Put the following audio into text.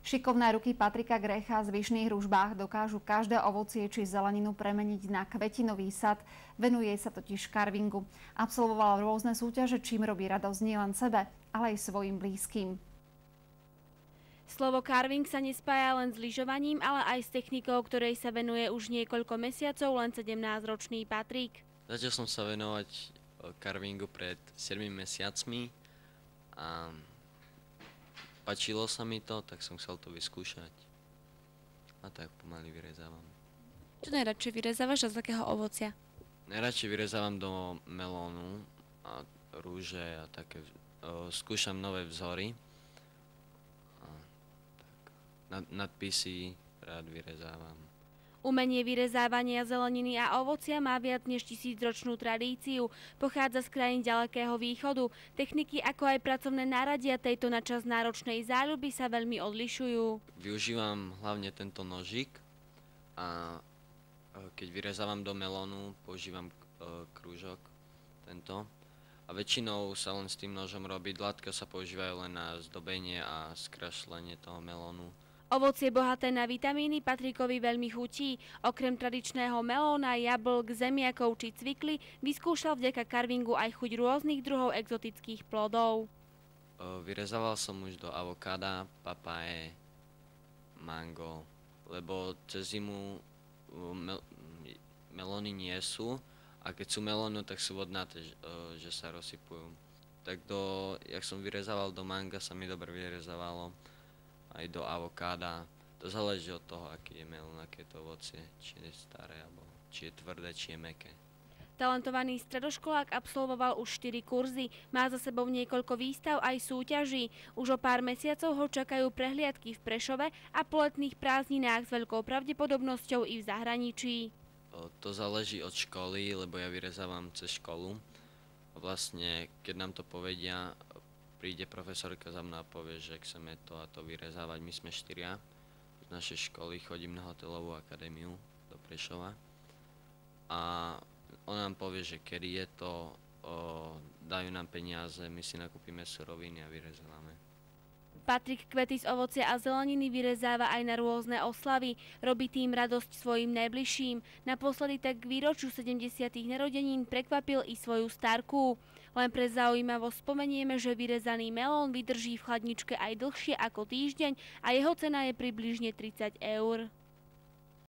Šikovné ruky Patrika Grecha z Vyšných Ružbách dokážu každé ovocie či zeleninu premeniť na kvetinový sad. Venuje sa totiž carvingu. Absolvoval rôzne súťaže, čím robí radosť nielen sebe, ale aj svojim blízkym. Slovo carving sa nespája len s lyžovaním, ale aj s technikou, ktorej sa venuje už niekoľko mesiacov len 17-ročný Patrik. Začal som sa venovať carvingu pred 7 mesiacmi a páčilo sa mi to, tak som chcel to vyskúšať. A tak pomaly vyrezávam. Čo najradšej vyrezávaš a z akého ovocia? Najradšej vyrezávam do melónu a rúže a také. Skúšam nové vzory. Nadpisy rád vyrezávam. Umenie vyrezávania zeleniny a ovocia má viac než 1000-ročnú tradíciu. Pochádza z krajín ďalekého východu. Techniky ako aj pracovné náradia tejto na čas náročnej záľuby sa veľmi odlišujú. Využívam hlavne tento nožík a keď vyrezávam do melónu, používam krúžok tento. A väčšinou sa len s tým nožom robí. Dlátka sa používajú len na zdobenie a skreslenie toho melónu. Ovocie bohaté na vitamíny Patrikovi veľmi chutí. Okrem tradičného melóna, jablk, zemiakov či cvikly vyskúšal vďaka carvingu aj chuť rôznych druhov exotických plodov. Vyrezával som už do avokáda, papaje, mango, lebo cez zimu melóny nie sú a keď sú melóny, tak sú vodnaté, že sa rozsypujú. Tak jak som vyrezával do manga, sa mi dobre vyrezávalo. Aj do avokáda. To záleží od toho, aký je melón, aké je to ovocie, či je staré, alebo či je tvrdé, či je mäkké. Talentovaný stredoškolák absolvoval už 4 kurzy, má za sebou niekoľko výstav aj súťaží. Už o pár mesiacov ho čakajú prehliadky v Prešove a po letných prázdninách s veľkou pravdepodobnosťou i v zahraničí. To záleží od školy, lebo ja vyrezávam cez školu. Vlastne, keď nám to povedia, príde profesorka za mnou a povie, že chceme to a to vyrezávať. My sme 4 z našej školy, chodím na hotelovú akadémiu do Prešova a ona nám povie, že kedy je to, dajú nám peniaze, my si nakúpime suroviny a vyrezávame. Patrik kvety z ovocia a zeleniny vyrezáva aj na rôzne oslavy. Robí tým radosť svojim najbližším. Naposledy tak k výročiu 70. narodenín prekvapil i svoju starku. Len pre zaujímavosť spomenieme, že vyrezaný melón vydrží v chladničke aj dlhšie ako týždeň a jeho cena je približne 30 eur.